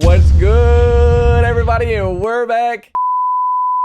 What's good, everybody, and we're back.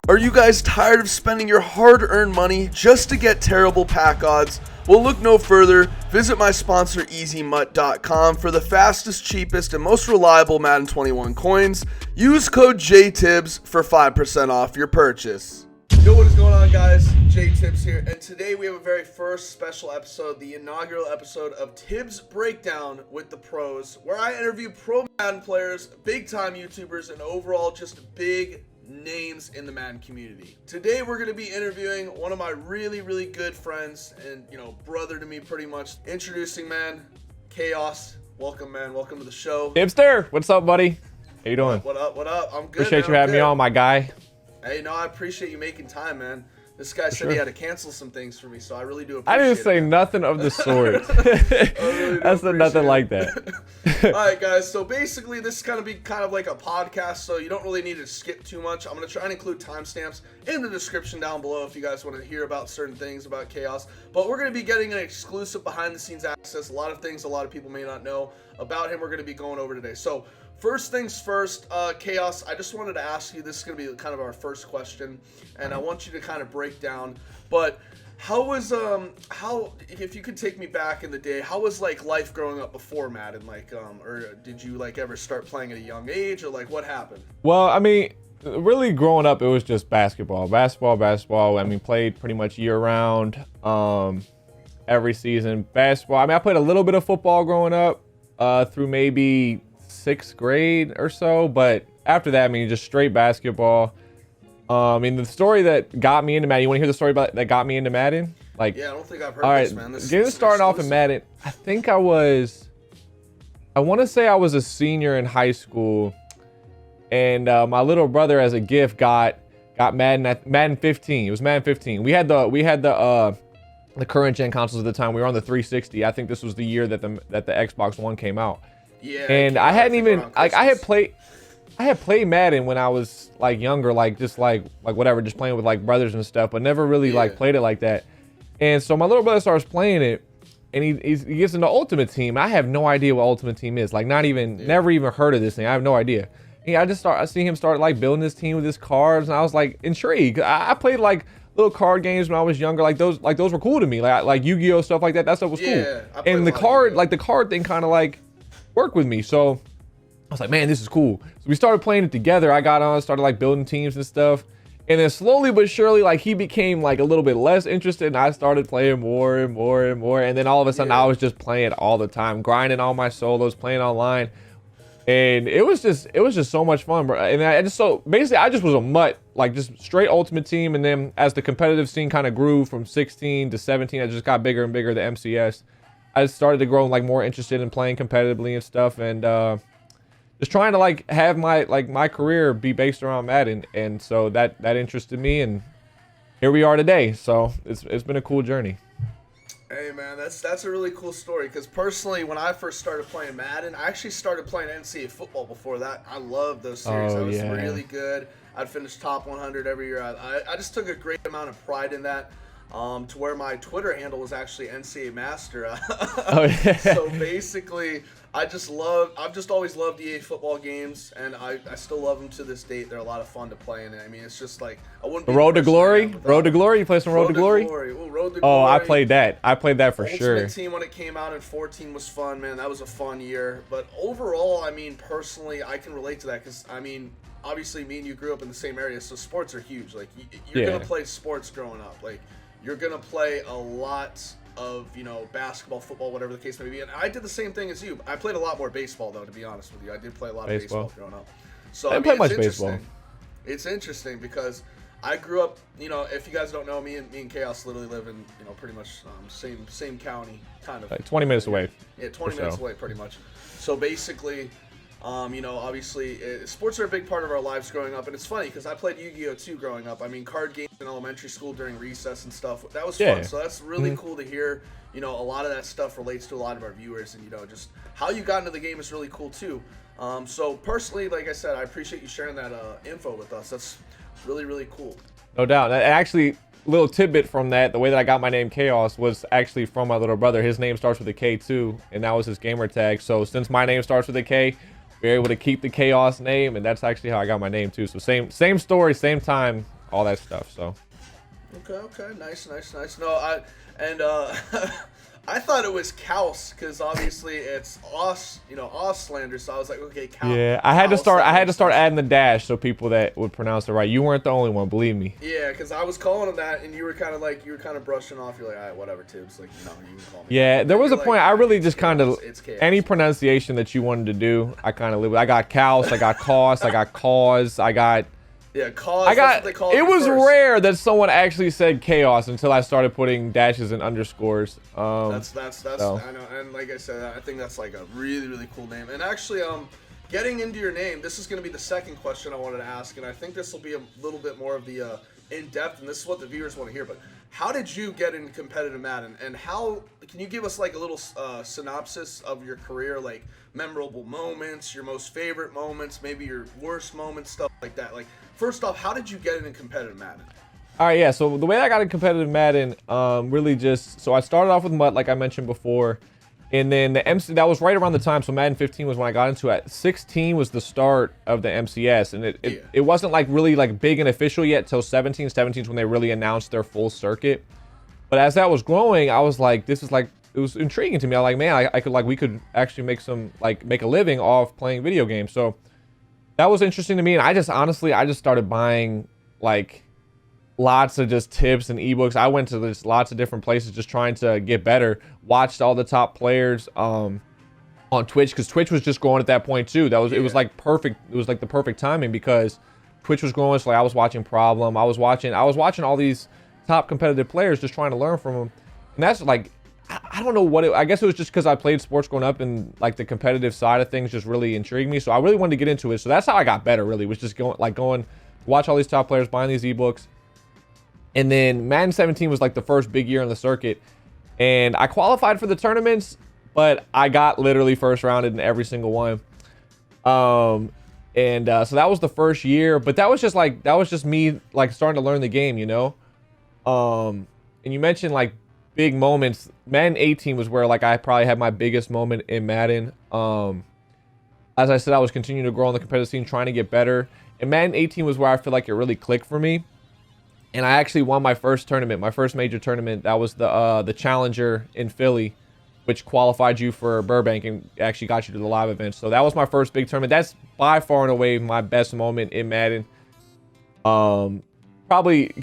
Are you guys tired of spending your hard-earned money just to get terrible pack odds? Well, look no further. Visit my sponsor EasyMut.com for the fastest, cheapest, and most reliable Madden 21 coins. Use code JTibbs for 5% off your purchase. Yo, what is going on, guys? JTibbs here, and today we have a very first special episode, the inaugural episode of Tibbs Breakdown with the Pros, where I interview pro Madden players, big-time YouTubers, and overall just big names in the Madden community. Today we're going to be interviewing one of my really good friends and, brother to me pretty much. Introducing, man, K-Aus. Welcome, man. Welcome to the show. Tibbster, what's up, buddy? How you doing? What up? I'm good. Appreciate you having me on, my guy. Hey, no, I appreciate you making time, man. This guy said he had to cancel some things for me, so I really do I appreciate it. didn't say nothing of the sort. I said nothing like that. All right, guys, so basically this is going to be kind of like a podcast, so you don't really need to skip too much. I'm going to try and include timestamps in the description down below if you guys want to hear about certain things about K-Aus. But we're going to be getting an exclusive behind-the-scenes access. A lot of things a lot of people may not know about him we're going to be going over today. So first things first, K-Aus, I just wanted to ask you, this is going to be kind of our first question, and I want you to kind of break down, but how was, if you could take me back in the day, how was, like, life growing up before Madden, like, or did you, like, ever start playing at a young age, or, like, what happened? Well, I mean, really growing up, it was just basketball. I mean, played pretty much year-round, every season. Basketball, I mean, I played a little bit of football growing up, through maybe 6th grade or so, but after that, I mean, just straight basketball. I mean, the story that got me into Madden, you want to hear the story about that got me into Madden? Like, yeah, I don't think I've heard this, man. Getting started off in Madden, I think I want to say I was a senior in high school, and my little brother, as a gift, got Madden 15. It was Madden 15. We had the current gen consoles at the time. We were on the 360. I think this was the year that the Xbox One came out. Yeah, and I hadn't even like I had played Madden when I was like younger, like just like whatever, just playing with like brothers and stuff, but never really like played it like that. And so my little brother starts playing it, and he gets into Ultimate Team. I have no idea what Ultimate Team is, like never even heard of this thing. I have no idea. And I see him start like building this team with his cards, and I was like intrigued. I played like little card games when I was younger, like those were cool to me, like Yu-Gi-Oh stuff like that. That stuff was cool. And the card thing kind of like worked with me, so I was like, man, this is cool. So we started playing it together. I got on, started like building teams and stuff, and then slowly but surely, like, he became like a little bit less interested, and I started playing more and more and more, and then all of a sudden I was just playing all the time, grinding all my solos, playing online, and it was just so much fun, bro. And I just was a mutt, like just straight Ultimate Team. And then as the competitive scene kind of grew from 16 to 17, I just got bigger and bigger, the MCS. I started to grow like more interested in playing competitively and stuff, and just trying to like have my career be based around Madden, and so that interested me, and here we are today. So it's been a cool journey. Hey, man, that's a really cool story, because personally, when I first started playing Madden, I actually started playing NCAA football before that. I loved those series. I was really good. I'd finish top 100 every year. I just took a great amount of pride in that. To where my Twitter handle was actually NCAA Master. So basically, I've just always loved EA football games, and I still love them to this date. They're a lot of fun to play, and I mean, it's just like I wouldn't. The Road to Glory, Road to Glory. You play some Road to Glory? Ooh, Road to Glory. Oh, I played that. I played that for sure. Ultimate Team when it came out in 14 was fun, man. That was a fun year. But overall, I mean, personally, I can relate to that, because I mean, obviously, me and you grew up in the same area, so sports are huge. Like you're gonna play sports growing up, like. You're going to play a lot of, basketball, football, whatever the case may be. And I did the same thing as you. I played a lot more baseball, though, to be honest with you. I did play a lot of baseball growing up. So I didn't play much baseball. It's interesting because I grew up, if you guys don't know, me and K-Aus literally live in, pretty much same county, kind of. Like 20 minutes away. Yeah, 20 minutes away, pretty much. So basically, obviously, sports are a big part of our lives growing up, and it's funny because I played Yu-Gi-Oh! Too growing up. I mean, card games in elementary school during recess and stuff. That was fun. So that's really cool to hear. A lot of that stuff relates to a lot of our viewers, and just how you got into the game is really cool too. So personally, like I said, I appreciate you sharing that info with us. That's really cool. No doubt. Actually, little tidbit from that, the way that I got my name K-Aus was actually from my little brother. His name starts with a K too, and that was his gamer tag. So since my name starts with a K, be able to keep the K-Aus name, and that's actually how I got my name too. So same story, same time, all that stuff. So okay, nice. No, I thought it was K-Aus because obviously it's Auslander, so I was like, okay, K-Aus. Yeah, I had to start adding the dash so people that would pronounce it right. You weren't the only one, believe me. Yeah, because I was calling him that, and you were kind of brushing off. You're like, all right, whatever, Tibbs. Like, no, you can call me. Yeah, there was a point. I really just kind of any K-Aus. pronunciation that you wanted to do, I kind of live with. I got K-Aus, I got Cause, I got Cause, I got. Yeah, Cause. I got. That's what they call it was first. rare that someone actually said K-Aus until I started putting dashes and underscores. That's so. I know, and like I said, I think that's like a really cool name. And actually, getting into your name, this is going to be the second question I wanted to ask, and I think this will be a little bit more of the in depth, and this is what the viewers want to hear. But how did you get into competitive Madden, and how can you give us like a little synopsis of your career, like memorable moments, your most favorite moments, maybe your worst moments, stuff like that. Like, first off, how did you get into competitive Madden? All right, yeah. So the way I got into competitive Madden, really just so I started off with MUT, like I mentioned before, and then the MC that was right around the time. So Madden 15 was when I got into it. 16 was the start of the MCS, and it wasn't like really like big and official yet till 17. 17 is when they really announced their full circuit. But as that was growing, I was like, this is like. It was intriguing to me. I'm like, man, I could we could actually make a living off playing video games. So that was interesting to me. And I just started buying like lots of just tips and ebooks. I went to just lots of different places just trying to get better. Watched all the top players on Twitch because Twitch was just growing at that point too. It was like perfect. It was like the perfect timing because Twitch was growing. So like I was watching Problem. I was watching all these top competitive players just trying to learn from them. And that's like. I don't know what I guess it was just because I played sports growing up and like the competitive side of things just really intrigued me. So I really wanted to get into it. So that's how I got better, really, was just going watch all these top players, buying these ebooks. And then Madden 17 was like the first big year on the circuit. And I qualified for the tournaments, but I got literally first rounded in every single one. So that was the first year, but that was just me like starting to learn the game, you know? And you mentioned like big moments. Madden 18 was where like I probably had my biggest moment in Madden. As I said, I was continuing to grow on the competitive scene, trying to get better. And Madden 18 was where I feel like it really clicked for me. And I actually won my first tournament, my first major tournament. That was the Challenger in Philly, which qualified you for Burbank and actually got you to the live event. So that was my first big tournament. That's by far and away my best moment in Madden. Probably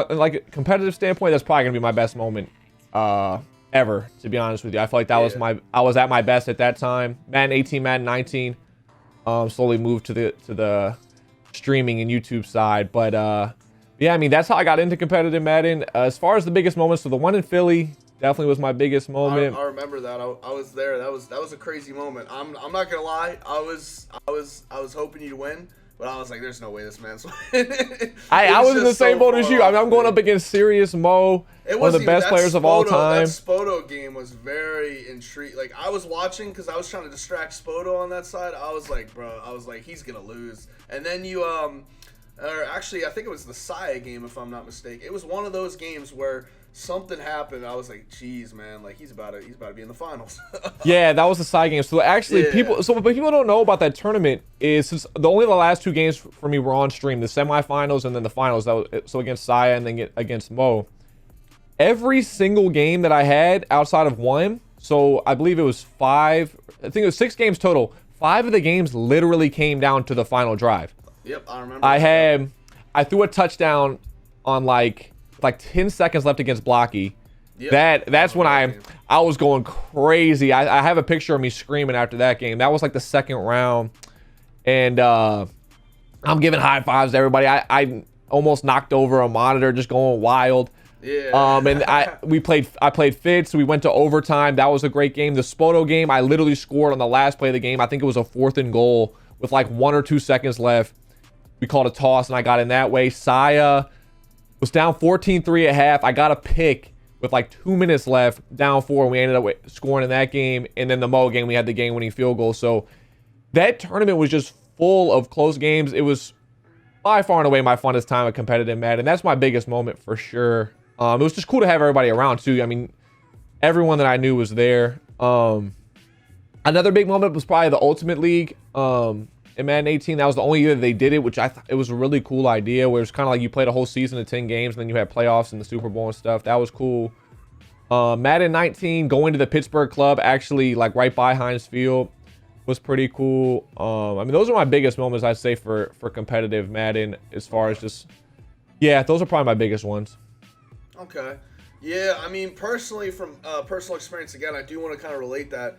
like a competitive standpoint, that's probably gonna be my best moment ever, to be honest with you. I feel like that was I was at my best at that time. Madden 18, Madden 19, slowly moved to the streaming and YouTube side. But yeah, I mean, that's how I got into competitive Madden. As far as the biggest moments, so the one in Philly definitely was my biggest moment. I remember that. I was there. That was a crazy moment. I'm not gonna lie. I was hoping you'd win. But I was like, there's no way this man's winning. I was in the same boat as you. I mean, I'm going up against Serious Mo, one of the best players of all time. That Spoto game was very intriguing. Like, I was watching because I was trying to distract Spoto on that side. I was like, bro, he's going to lose. And then you, or actually, I think it was the Saya game, if I'm not mistaken. It was one of those games where something happened. I was like, geez, man, like he's about to be in the finals. Yeah, that was the side game. So actually, what people don't know about that tournament is since the last two games for me were on stream, the semifinals and then the finals. So against Saya and then against Mo. Every single game that I had outside of one, so I believe it was 5. I think it was 6 games total. 5 of the games literally came down to the final drive. Yep, I remember. I threw a touchdown on like 10 seconds left against Blocky. Yep. That's when I was going crazy. I have a picture of me screaming after that game. That was like the second round, and I'm giving high fives to everybody. I almost knocked over a monitor, just going wild. Yeah. And I played Fitz. We went to overtime. That was a great game. The Spoto game, I literally scored on the last play of the game. I think it was a 4th and goal with like 1 or 2 seconds left. We called a toss, and I got in that way. Saya was down 14-3 at half. I got a pick with like 2 minutes left, down 4, and we ended up scoring in that game. And then the Mo game, we had the game-winning field goal. So that tournament was just full of close games. It was by far and away my funnest time of competitive Madden. That's my biggest moment for sure. It was just cool to have everybody around too. I mean, everyone that I knew was there. Another big moment was probably the Ultimate League in Madden 18. That was the only year that they did it, which I thought it was a really cool idea, where it's kind of like you played a whole season of 10 games and then you had playoffs and the Super Bowl and stuff. That was cool. Madden 19, going to the Pittsburgh club, actually like right by Heinz Field, was pretty cool. I mean, those are my biggest moments, I'd say, for competitive Madden, as far as just, yeah, those are probably my biggest ones. Okay. Yeah, I mean, personally, from personal experience, again, I do want to kind of relate that,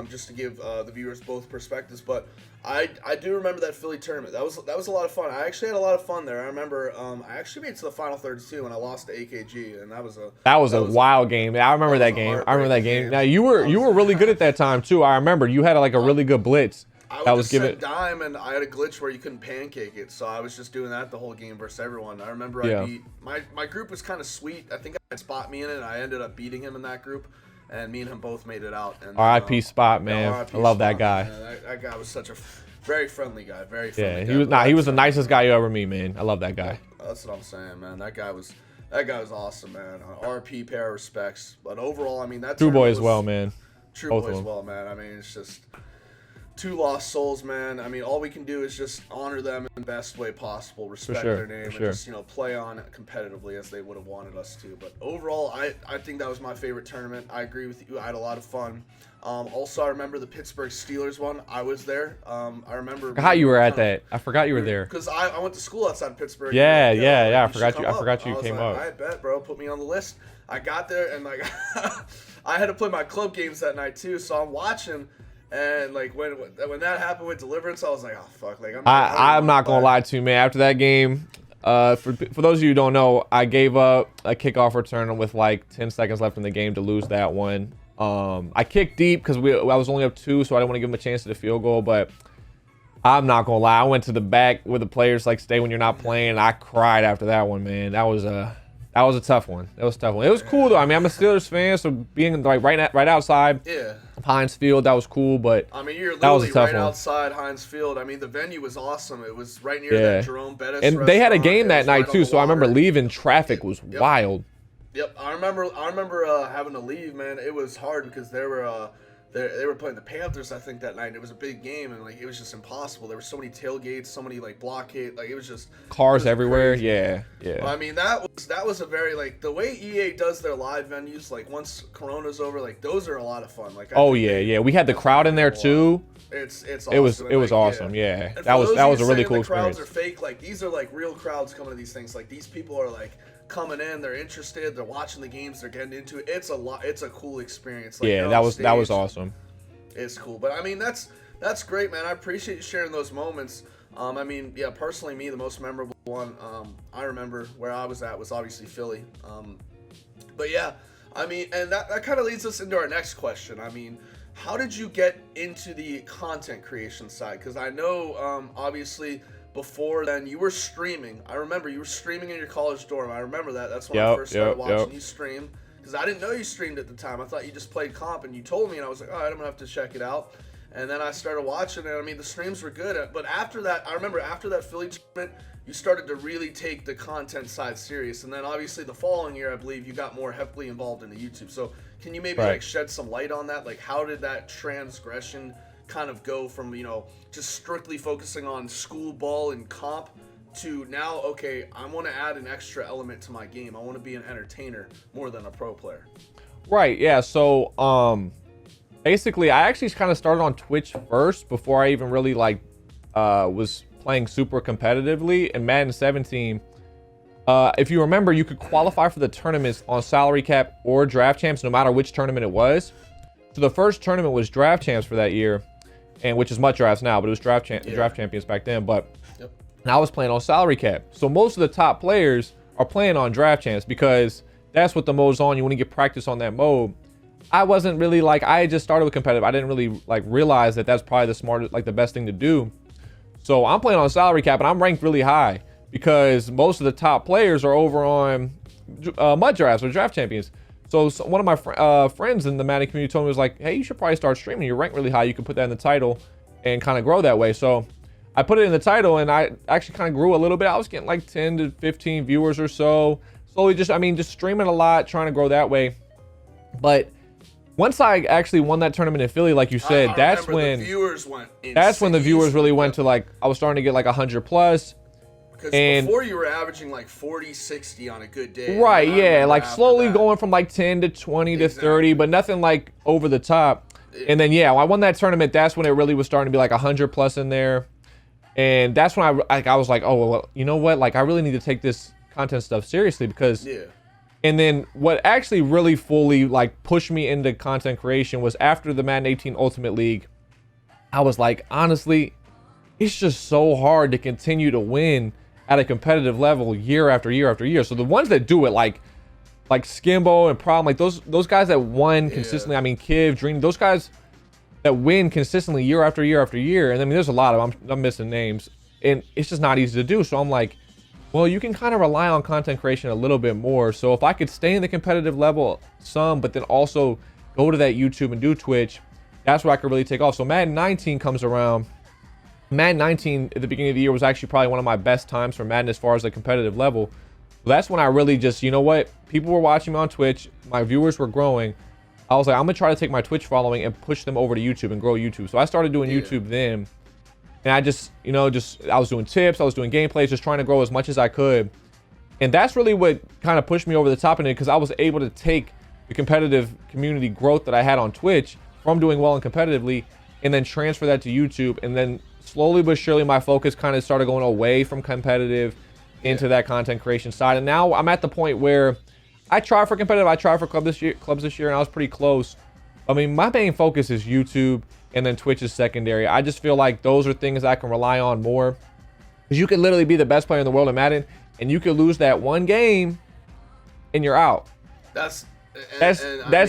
just to give the viewers both perspectives. But I do remember that Philly tournament. That was a lot of fun. I actually had a lot of fun there. I remember I actually made it to the final 32 and I lost to AKG, and that was a wild game. I remember that game. I remember that game. Now you were really good at that time too. I remember you had like a really good blitz. I was given dime, and I had a glitch where you couldn't pancake it, so I was just doing that the whole game versus everyone. I remember I beat my group was kind of sweet. I think I had Spot me in it, and I ended up beating him in that group, and me and him both made it out. And R.I.P. Spot, man. I love that guy. That guy was such a very friendly guy. Very friendly. Yeah, he was the nicest guy you ever meet, man. I love that guy. That's what I'm saying, man. That guy was awesome, man. RP, pair of respects. But overall, I mean, that True boy as well, man. True boy as well, man. I mean, it's just two lost souls, man. I mean, all we can do is just honor them in the best way possible, respect their name, and just, play on it competitively as they would have wanted us to. But overall, I think that was my favorite tournament. I agree with you. I had a lot of fun. Also, I remember the Pittsburgh Steelers one. I was there. I remember. I forgot you were at that. I forgot you were there. Because I went to school outside Pittsburgh. Yeah. I forgot you came up. I bet, bro. Put me on the list. I got there, and like, I had to play my club games that night too. So I'm watching. And like when that happened with Deliverance, I was like, oh fuck! Like I'm not gonna lie to you, man. After that game, for those of you who don't know, I gave up a kickoff return with like 10 seconds left in the game to lose that one. I kicked deep because I was only up 2, so I didn't want to give him a chance at the field goal. But I'm not gonna lie, I went to the back where the players like stay when you're not playing. And I cried after that one, man. That was a tough one. It was a tough one. It was cool though. I mean, I'm a Steelers fan, so being like right outside of Heinz Field, that was cool. But I mean, you're literally right outside Heinz Field. I mean, the venue was awesome. It was right near that Jerome Bettis and they had a game that night too. So I remember leaving. Traffic was wild. Yep, I remember having to leave, man. It was hard because they were playing the Panthers, I think, that night. It was a big game, and like it was just impossible. There were so many tailgates, so many like blockade, like it was just cars everywhere. Crazy. Yeah. But, I mean, that was a very like the way EA does their live venues. Like once Corona's over, like those are a lot of fun. Like we had the crowd in there too. It's awesome. It was awesome. Yeah. That was a really cool experience. The crowds are fake. Like these are like real crowds coming to these things. Like these people are like coming in, they're interested, they're watching the games, they're getting into it. It's a cool experience. Like, that was awesome. It's cool. But I mean, that's great, man. I appreciate you sharing those moments. I mean, yeah, personally, me, the most memorable one, I remember where I was at was obviously Philly. But yeah, I mean, and that kind of leads us into our next question. I mean, how did you get into the content creation side? Because I know, obviously, before then, you were streaming. I remember you were streaming in your college dorm. I remember that. That's when I first started watching you stream. Because I didn't know you streamed at the time. I thought you just played comp, and you told me, and I was like, all right, I'm going to have to check it out. And then I started watching it. I mean, the streams were good. But after that, I remember after that Philly tournament, you started to really take the content side serious. And then obviously the following year, I believe you got more heavily involved in the YouTube. So can you maybe like shed some light on that? Like how did that transgression kind of go from, just strictly focusing on school ball and comp to now, okay, I want to add an extra element to my game. I want to be an entertainer more than a pro player. Right, yeah. So, basically, I actually kind of started on Twitch first before I even really, was playing super competitively. In Madden 17, if you remember, you could qualify for the tournaments on salary cap or draft champs, no matter which tournament it was. So the first tournament was draft champs for that year, and which is MUT drafts now, but it was draft champions back then. But and I was playing on salary cap. So most of the top players are playing on draft champs because that's what the mode's on. You want to get practice on that mode. I wasn't really I had just started with competitive. I didn't really realize that that's probably the smartest, the best thing to do. So I'm playing on salary cap and I'm ranked really high because most of the top players are over on MUT drafts or draft champions. So one of my friends in the Madden community told me, was like, hey, you should probably start streaming. You're ranked really high. You can put that in the title and kind of grow that way. So I put it in the title and I actually kind of grew a little bit. I was getting 10 to 15 viewers or so. Slowly just streaming a lot, trying to grow that way. But once I actually won that tournament in Philly, like you said, that's when the viewers went insane. That's when the viewers really went to, like, I was starting to get like 100 plus. Because before you were averaging like 40, 60 on a good day. Right, yeah, like slowly going from like 10 to 20 to 30, but nothing like over the top. And then, yeah, when I won that tournament, that's when it really was starting to be like 100 plus in there. And that's when I was like, oh, well, you know what? Like, I really need to take this content stuff seriously because... Yeah. And then what actually really fully like pushed me into content creation was after the Madden 18 Ultimate League. I was like, honestly, it's just so hard to continue to win at a competitive level year after year after year. So the ones that do it, like Skimbo and Problem, like those guys that won consistently. I mean, Kiv, Dream, those guys that win consistently year after year after year. And I mean, there's a lot of them. I'm missing names, and it's just not easy to do. So I'm like, well, you can kind of rely on content creation a little bit more. So if I could stay in the competitive level some, but then also go to that YouTube and do Twitch, that's where I could really take off. So Madden 19 comes around. Madden 19 at the beginning of the year was actually probably one of my best times for Madden as far as the competitive level. So that's when I really just, you know what? People were watching me on Twitch. My viewers were growing. I was like, I'm going to try to take my Twitch following and push them over to YouTube and grow YouTube. So I started doing YouTube then. And I just, you know, I was doing tips. I was doing gameplays, just trying to grow as much as I could. And that's really what kind of pushed me over the top in it, because I was able to take the competitive community growth that I had on Twitch from doing well and competitively and then transfer that to YouTube. And then slowly but surely my focus kind of started going away from competitive into that content creation side. And now I'm at the point where I try for competitive, I try for clubs this year, and I was pretty close. I mean, my main focus is YouTube, and then Twitch is secondary. I just feel like those are things I can rely on more, because you can literally be the best player in the world in Madden, and you could lose that one game, and you're out. That's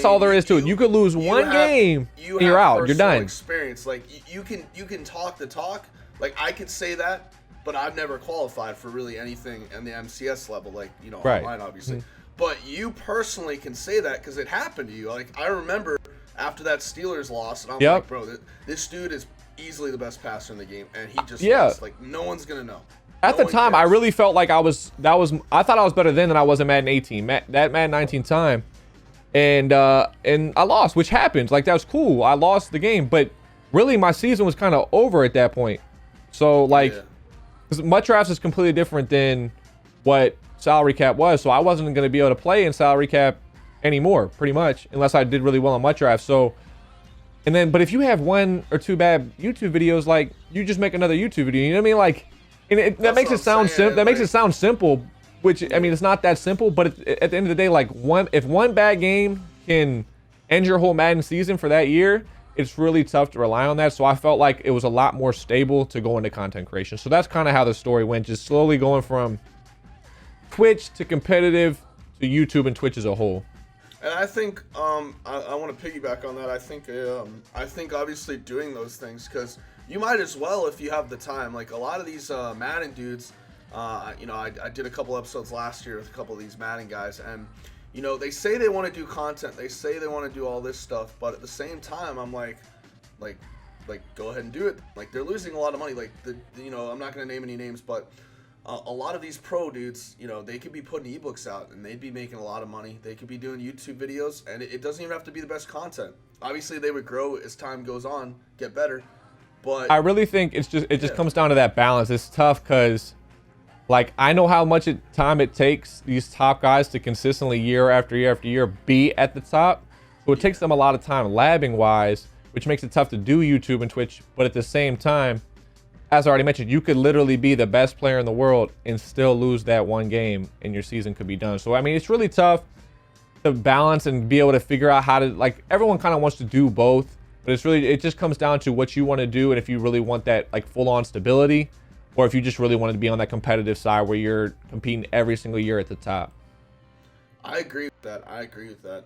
all there is to it. You could lose one game, and you're out. You're done. Experience, like you can talk the talk. Like I could say that, but I've never qualified for really anything in the MCS level, like, you know, online obviously. But you personally can say that because it happened to you. Like I remember after that Steelers loss, and I'm like, bro, this dude is easily the best passer in the game, and he just lost. Like no one's gonna know. At the time, I really felt like I thought I was better then than I was in Madden 18. That Madden 19 time. And I lost, which happens. Like, that was cool. I lost the game, but really my season was kind of over at that point. So, like, because MUT Drafts is completely different than what salary cap was. So I wasn't going to be able to play in salary cap anymore, pretty much, unless I did really well on MUT Drafts. So, and then, but if you have one or two bad YouTube videos, like, you just make another YouTube video. You know what I mean? Like, and that makes it sound simple. That makes it sound simple. Which, I mean, it's not that simple, but at the end of the day, like, if one bad game can end your whole Madden season for that year, it's really tough to rely on that. So I felt like it was a lot more stable to go into content creation. So that's kind of how the story went, just slowly going from Twitch to competitive to YouTube and Twitch as a whole. And I think I want to piggyback on that. I think obviously doing those things, because you might as well if you have the time. Like a lot of these Madden dudes. You know, I did a couple episodes last year with a couple of these Madden guys, and you know, they say they want to do content, they say they want to do all this stuff, but at the same time, I'm like, go ahead and do it. Like, they're losing a lot of money. Like, you know, I'm not gonna name any names, but a lot of these pro dudes, you know, they could be putting ebooks out, and they'd be making a lot of money. They could be doing YouTube videos, and it doesn't even have to be the best content. Obviously, they would grow as time goes on, get better. But I really think it just comes down to that balance. It's tough because, like, I know how much time it takes these top guys to consistently year after year after year be at the top. So it takes them a lot of time labbing wise, which makes it tough to do YouTube and Twitch. But at the same time, as I already mentioned, you could literally be the best player in the world and still lose that one game and your season could be done. So, I mean, it's really tough to balance and be able to figure out how to, like, everyone kind of wants to do both, but it just comes down to what you want to do and if you really want that, like, full on stability, or if you just really wanted to be on that competitive side where you're competing every single year at the top. I agree with that.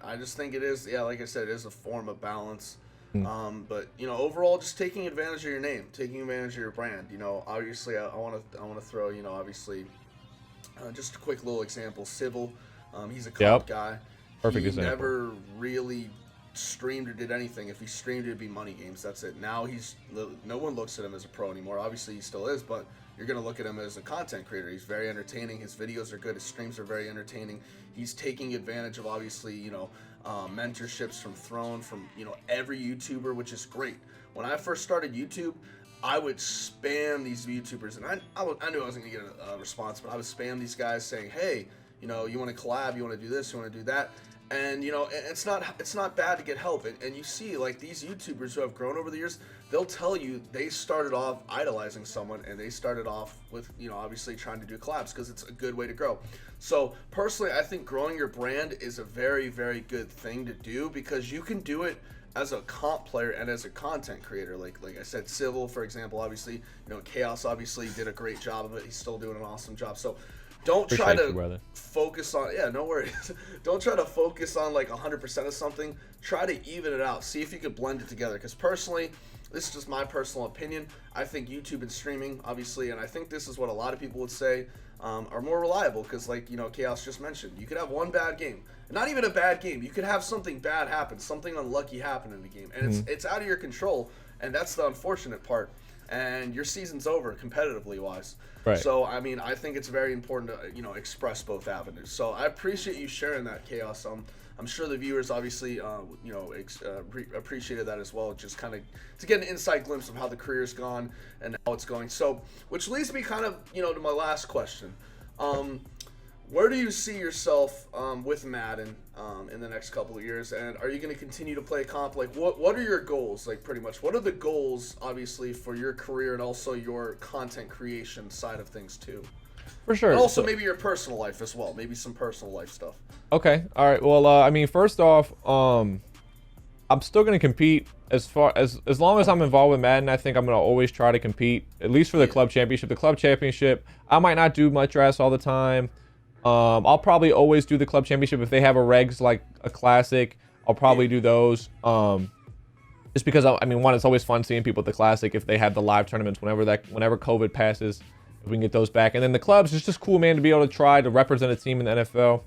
I just think it is, like I said, it is a form of balance. But, you know, overall, just taking advantage of your name, taking advantage of your brand. You know, obviously, I want to throw, you know, obviously, just a quick little example. Civil, he's a comp guy. Perfect he example. Never really streamed or did anything, if he streamed, it'd be money games. That's it. Now no one looks at him as a pro anymore. Obviously, he still is, but you're going to look at him as a content creator. He's very entertaining. His videos are good. His streams are very entertaining. He's taking advantage of, obviously, mentorships from Throne, from, every YouTuber, which is great. When I first started YouTube, I would spam these YouTubers, and I knew I wasn't going to get a response, but I would spam these guys saying, hey, you want to collab, you want to do this, you want to do that. And it's not bad to get help, and you see, like, these YouTubers who have grown over the years, they'll tell you they started off idolizing someone, and they started off with obviously trying to do collabs because it's a good way to grow. So personally, I think growing your brand is a very, very good thing to do, because you can do it as a comp player and as a content creator. Like I said, Civil, for example, obviously, K-Aus obviously did a great job of it. He's still doing an awesome job. So don't try to focus on, no worries. Don't try to focus on like 100% of something. Try to even it out. See if you could blend it together. Because personally, this is just my personal opinion, I think YouTube and streaming, obviously, and I think this is what a lot of people would say, are more reliable. Because like, K-Aus just mentioned, you could have one bad game. Not even a bad game. You could have something bad happen, something unlucky happen in the game. And it's out of your control. And that's the unfortunate part. And your season's over competitively wise. Right. So, I mean, I think it's very important to, express both avenues. So I appreciate you sharing that, K-Aus. I'm sure the viewers obviously, appreciated that as well. Just kind of to get an inside glimpse of how the career's gone and how it's going. So, which leads me kind of, to my last question. Where do you see yourself with Madden in the next couple of years? And are you going to continue to play comp? Like, what are your goals? Like, pretty much, what are the goals, obviously, for your career and also your content creation side of things, too? For sure. And also maybe your personal life as well. Maybe some personal life stuff. Okay. All right. Well, I mean, first off, I'm still going to compete as long as I'm involved with Madden. I think I'm going to always try to compete, at least for the club championship. The club championship, I might not do much drafts all the time. I'll probably always do the club championship. If they have a regs like a classic, I'll probably do those. Just because I mean, one, it's always fun seeing people at the classic if they have the live tournaments whenever COVID passes, if we can get those back. And then the clubs, it's just cool, man, to be able to try to represent a team in the NFL.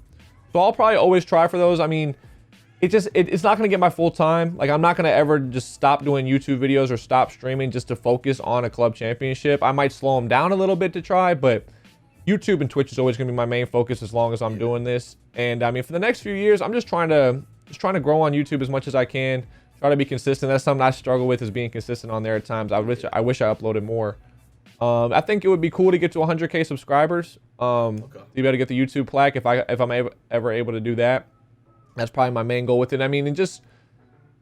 So I'll probably always try for those. I mean, it's not going to get my full time. Like, I'm not going to ever just stop doing YouTube videos or stop streaming just to focus on a club championship. I might slow them down a little bit to try, but YouTube and Twitch is always going to be my main focus as long as I'm doing this. And I mean, for the next few years, I'm just trying to grow on YouTube as much as I can. Try to be consistent. That's something I struggle with, is being consistent on there at times. I wish I uploaded more. I think it would be cool to get to 100K subscribers. You better get the YouTube plaque if I'm ever able to do that. That's probably my main goal with it. I mean, and just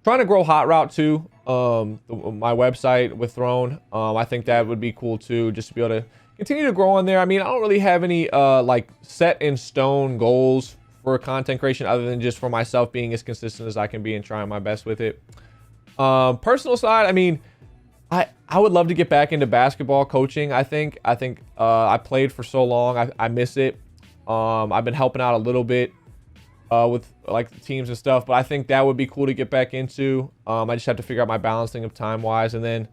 trying to grow Hot Route too. My website with Throne. I think that would be cool too, just to be able to continue to grow on there. I mean, I don't really have any like set in stone goals for content creation other than just for myself being as consistent as I can be and trying my best with it. Personal side, I mean, I would love to get back into basketball coaching. I think I played for so long. I miss it. I've been helping out a little bit with like the teams and stuff, but I think that would be cool to get back into. I just have to figure out my balancing of time wise. And then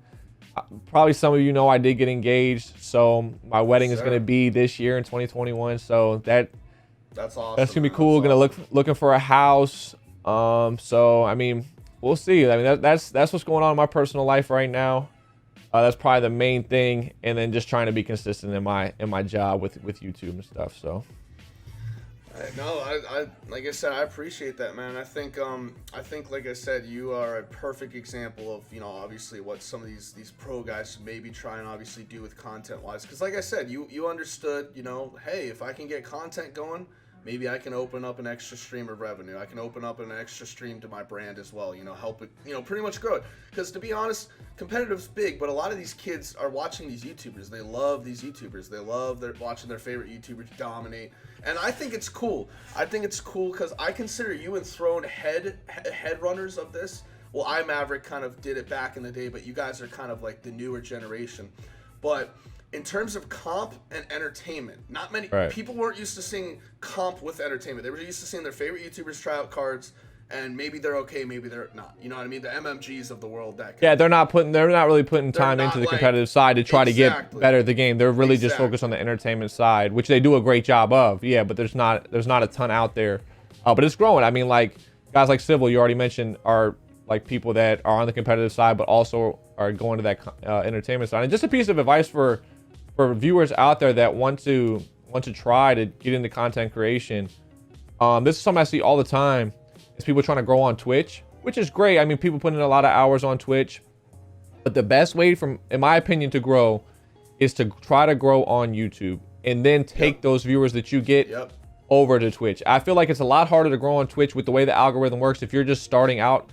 probably some of you know I did get engaged, so my wedding is going to be this year in 2021. So that's awesome. That's gonna be cool. Looking for a house. So I mean, we'll see. I mean, that's what's going on in my personal life right now. That's probably the main thing, and then just trying to be consistent in my job with YouTube and stuff. So. No, I like I said, I appreciate that, man. I think like I said, you are a perfect example of, obviously what some of these pro guys maybe try and obviously do with content wise. Because like I said, you understood, hey, if I can get content going, maybe I can open up an extra stream of revenue. I can open up an extra stream to my brand as well, help it, pretty much grow it. Because to be honest, competitive's big, but a lot of these kids are watching these YouTubers. They love these YouTubers. They love watching their favorite YouTubers dominate. And I think it's cool. I think it's cool because I consider you and Throne head runners of this. Well, iMaverick kind of did it back in the day, but you guys are kind of like the newer generation. But in terms of comp and entertainment, not many people weren't used to seeing comp with entertainment. They were used to seeing their favorite YouTubers try out cards, and maybe they're okay, maybe they're not. You know what I mean? The MMGs of the world. They're not really putting time into the competitive side to try to get better at the game. They're really just focused on the entertainment side, which they do a great job of. Yeah, but there's not a ton out there. But it's growing. I mean, like guys like Civil, you already mentioned, are like people that are on the competitive side, but also are going to that entertainment side. And just a piece of advice for viewers out there that want to try to get into content creation. This is something I see all the time. Is people trying to grow on Twitch, which is great. I mean, people put in a lot of hours on Twitch, but the best way, in my opinion, to grow is to try to grow on YouTube and then take those viewers that you get over to Twitch. I feel like it's a lot harder to grow on Twitch with the way the algorithm works. If you're just starting out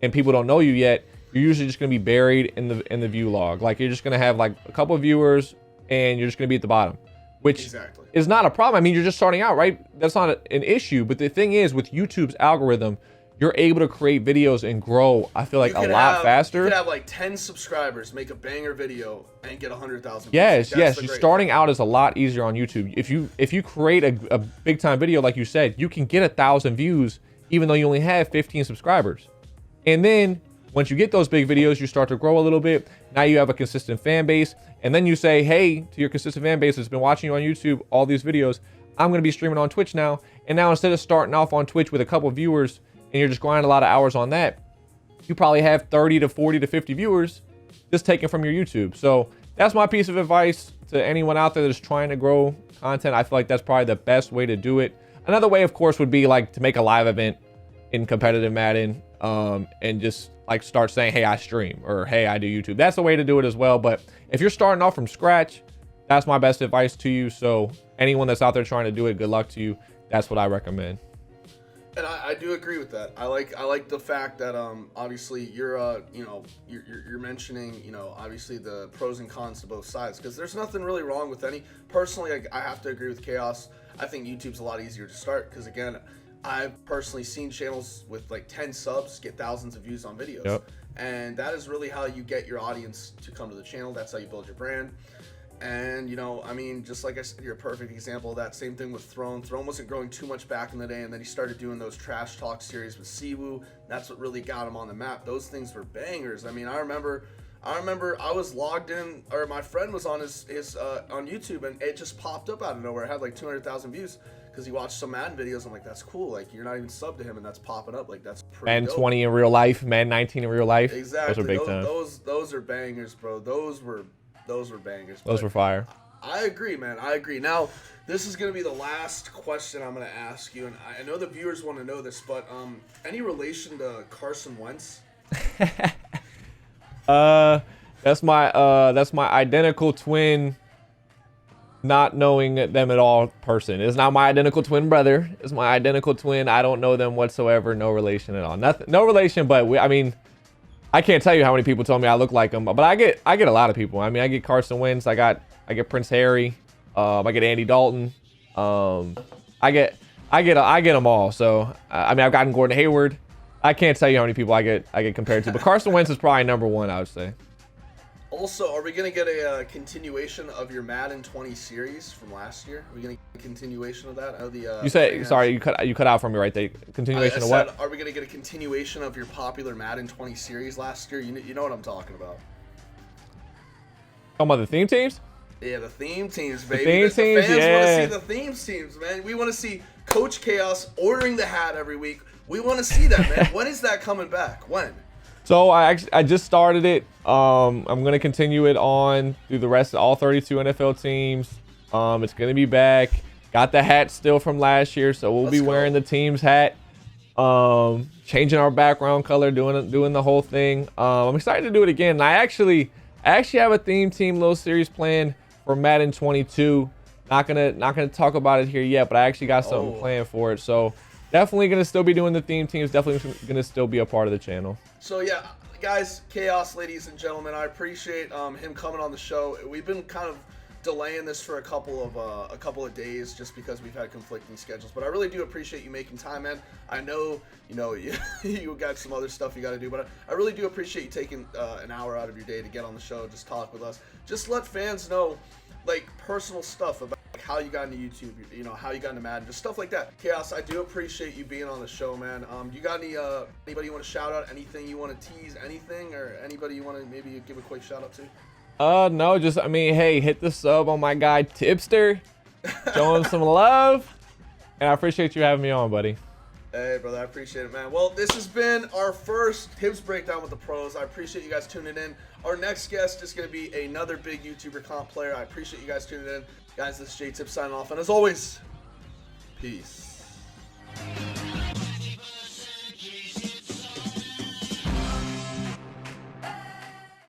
and people don't know you yet, you're usually just going to be buried in the view log. Like, you're just going to have like a couple of viewers and you're just going to be at the bottom, which is not a problem. I mean, you're just starting out, right? That's not an issue. But the thing is, with YouTube's algorithm, you're able to create videos and grow, I feel like, a lot faster. You could have like 10 subscribers, make a banger video, and get 100,000 views. Yes, yes. Starting out is a lot easier on YouTube. If you create a big time video, like you said, you can get 1,000 views, even though you only have 15 subscribers. And then once you get those big videos, you start to grow a little bit. Now you have a consistent fan base. And then you say, hey, to your consistent fan base that's been watching you on YouTube, all these videos, I'm going to be streaming on Twitch now. And now instead of starting off on Twitch with a couple of viewers, and you're just grinding a lot of hours on that, you probably have 30 to 40 to 50 viewers just taken from your YouTube. So that's my piece of advice to anyone out there that's trying to grow content. I feel like that's probably the best way to do it. Another way, of course, would be like to make a live event in competitive Madden, and just like start saying, hey, I stream, or hey, I do YouTube. That's the way to do it as well. But if you're starting off from scratch, that's my best advice to you. So anyone that's out there trying to do it, good luck to you. That's what I recommend. And I do agree with that. I like the fact that obviously you're you're mentioning, obviously the pros and cons to both sides, because there's nothing really wrong with any. Personally, I have to agree with K-Aus. I think YouTube's a lot easier to start, because again, I've personally seen channels with like 10 subs get thousands of views on videos. And that is really how you get your audience to come to the channel. That's how you build your brand. And, I mean, just like I said, you're a perfect example of that. Same thing with Throne. Throne wasn't growing too much back in the day, and then he started doing those trash talk series with Siwoo. That's what really got him on the map. Those things were bangers. I mean, I remember I was logged in, or my friend was on his on YouTube, and it just popped up out of nowhere. It had like 200,000 views because he watched some Madden videos. I'm like, that's cool. Like, you're not even subbed to him, and that's popping up. Like, that's pretty Madden dope. 20 in real life, Madden 19 in real life. Exactly. Those are big time. Those are bangers, bro. Those were bangers. Those were fire. I agree, man. I agree. Now, this is going to be the last question I'm going to ask you, and I know the viewers want to know this, but any relation to Carson Wentz? That's my identical twin, not knowing them at all person. It's not my identical twin brother. It's my identical twin. I don't know them whatsoever. No relation at all. Nothing. No relation. But I mean, I can't tell you how many people told me I look like him. But I get a lot of people. I mean, I get Carson Wentz. I get Prince Harry. I get Andy Dalton. I get them all. So I mean, I've gotten Gordon Hayward. I can't tell you how many people I get compared to. But Carson Wentz is probably number one, I would say. Also, are we going to get a continuation of your Madden 20 series from last year? Are we going to get a continuation of that? You said, sorry, you cut out from me right there. Continuation of what? Are we going to get a continuation of your popular Madden 20 series last year? You know what I'm talking about. Talking about the theme teams? Yeah, the theme teams, baby. The fans want to see the theme teams, man. We want to see Coach K-Aus ordering the hat every week. We want to see that, man. When is that coming back? When? So I just started it. I'm going to continue it on through the rest of all 32 NFL teams. It's going to be back. Got the hat still from last year, so we'll be wearing the team's hat. Changing our background color, doing the whole thing. I'm excited to do it again. And I actually have a theme team little series planned for Madden 22. Not gonna talk about it here yet, but I actually got something planned for it. So definitely gonna still be doing the theme teams. Definitely gonna still be a part of the channel. So yeah, guys, K-Aus, ladies and gentlemen, I appreciate him coming on the show. We've been kind of delaying this for a couple of days just because we've had conflicting schedules, but I really do appreciate you making time, man. I know you got some other stuff you got to do, but I really do appreciate you taking an hour out of your day to get on the show, just talk with us, just let fans know like personal stuff about how you got into YouTube, how you got into Madden, just stuff like that. K-Aus, I do appreciate you being on the show, man. You got anybody you want to shout out, anything you want to tease, anything, or anybody you want to maybe give a quick shout out to? No, just, I mean, hey, hit the sub on my guy Tibbster. Show him some love. And I appreciate you having me on, buddy. Hey, brother, I appreciate it, man. Well, this has been our first Tibbs breakdown with the pros. I appreciate you guys tuning in. Our next guest is going to be another big YouTuber comp player. I appreciate you guys tuning in. Guys, this is JTibbs signing off. And as always, peace.